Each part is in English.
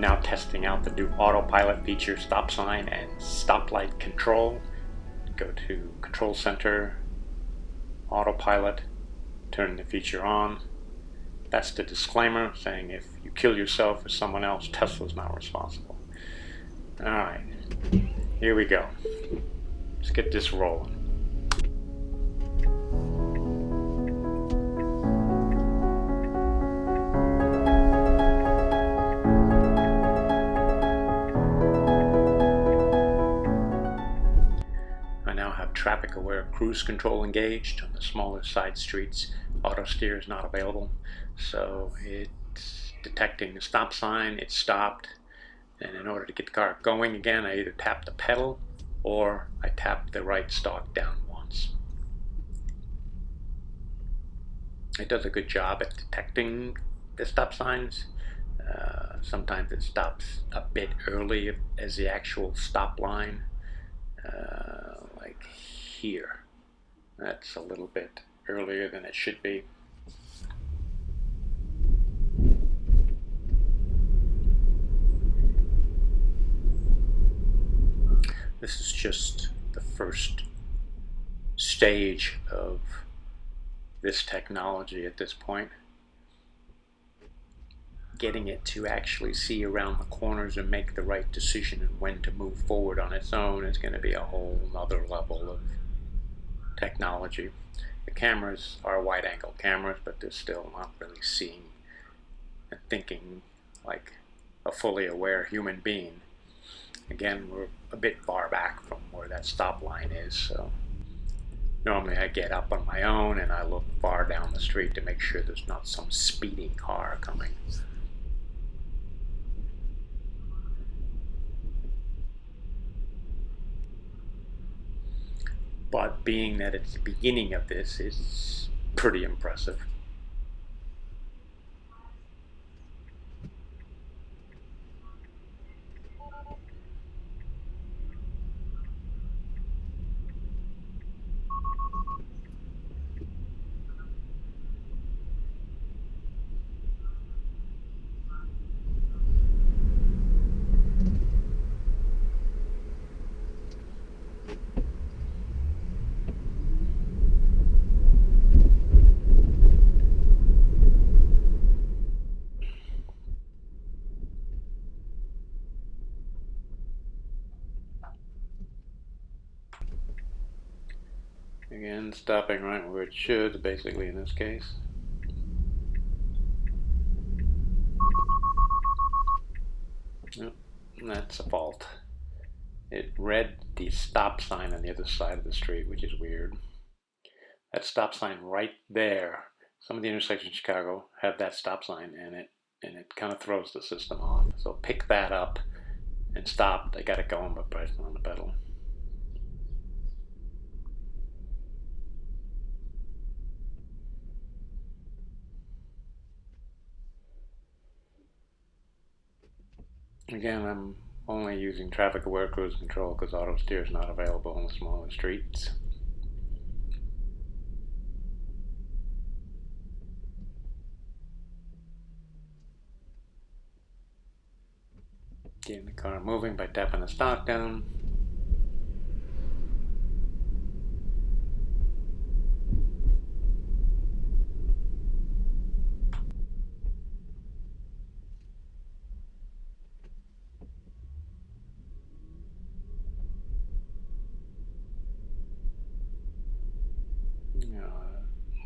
now testing out the new autopilot feature, stop sign and stoplight control. Go to Control Center, Autopilot, turn the feature on. That's the disclaimer saying if you kill yourself or someone else, Tesla's not responsible. Alright, here we go. Let's get this rolling. Traffic-aware cruise control engaged. On the smaller side streets, auto steer is not available, so it's detecting the stop sign, it stopped, and in order to get the car going again, I either tap the pedal or I tap the right stalk down once. It does a good job at detecting the stop signs. Sometimes it stops a bit early as the actual stop line. Like here. That's a little bit earlier than it should be. This is just the first stage of this technology at this point. Getting it to actually see around the corners and make the right decision and when to move forward on its own is going to be a whole other level of technology. The cameras are wide-angle cameras, but they're still not really seeing and thinking like a fully aware human being. Again, we're a bit far back from where that stop line is, so normally I get up on my own and I look far down the street to make sure there's not some speeding car coming. But being that it's the beginning of this is pretty impressive. Again, stopping right where it should, basically in this case. Yep, that's a fault. It read the stop sign on the other side of the street, which is weird. That stop sign right there, some of the intersections in Chicago have that stop sign in it, and it kind of throws the system off. So pick that up and stop. I got it going by pressing on the pedal. Again, I'm only using traffic-aware cruise control because auto steer is not available on the smaller streets. Getting the car moving by tapping the stalk down.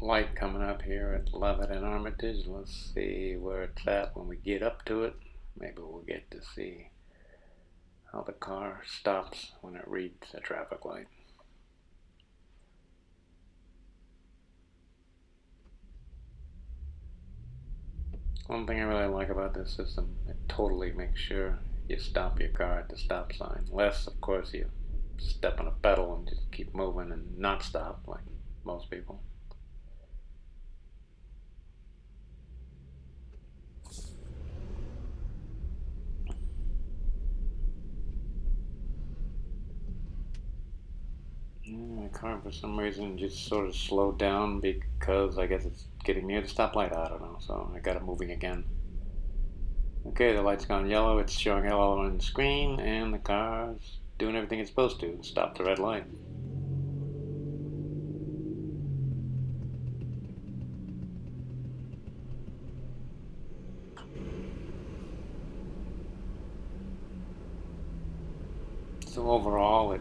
Light coming up here at Levitt and Armitage. Let's see where it's at when we get up to it. Maybe we'll get to see how the car stops when it reads a traffic light. One thing I really like about this system, it totally makes sure you stop your car at the stop sign. Unless, of course, you step on a pedal and just keep moving and not stop like most people. My car for some reason just sort of slowed down because I guess it's getting near the stoplight. I don't know, so I got it moving again. Okay, the light's gone yellow, it's showing yellow on the screen, and the car's doing everything it's supposed to. Stop the red light. So overall, it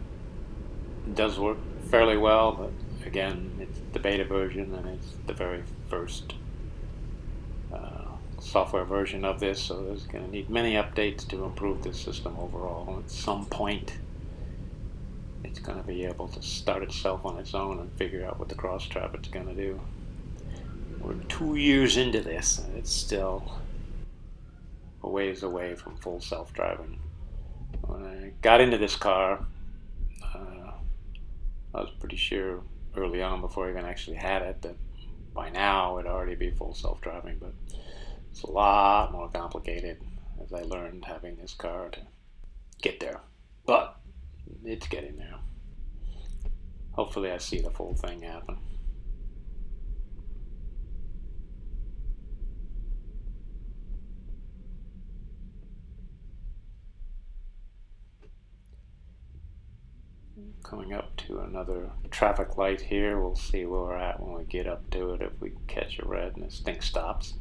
does work fairly well, but again, it's the beta version and it's the very first software version of this, so there's going to need many updates to improve this system overall. At some point, it's going to be able to start itself on its own and figure out what the cross traffic's going to do. We're 2 years into this, and it's still a ways away from full self-driving. When I got into this car, I was pretty sure early on, before I even actually had it, that by now it'd already be full self-driving, but it's a lot more complicated as I learned having this car to get there. But it's getting there. Hopefully I see the full thing happen. Coming up to another traffic light here. We'll see where we're at when we get up to it, if we catch a red and this thing stops.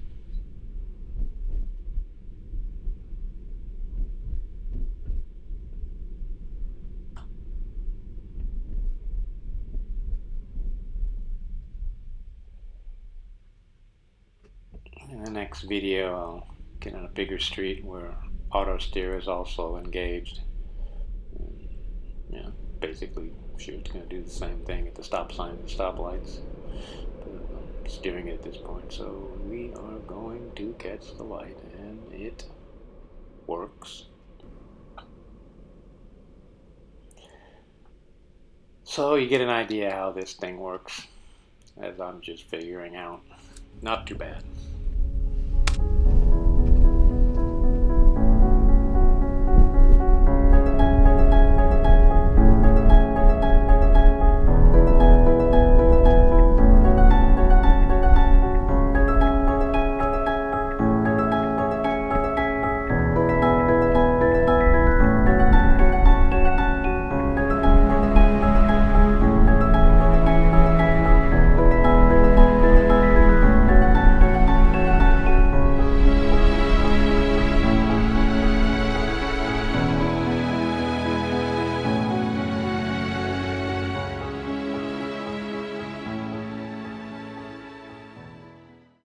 In the next video, I'll get on a bigger street where auto steer is also engaged. Yeah, basically, sure it's going to do the same thing at the stop sign and stoplights. But I'm steering it at this point, so we are going to catch the light, and it works. So you get an idea how this thing works, as I'm just figuring out. Not too bad.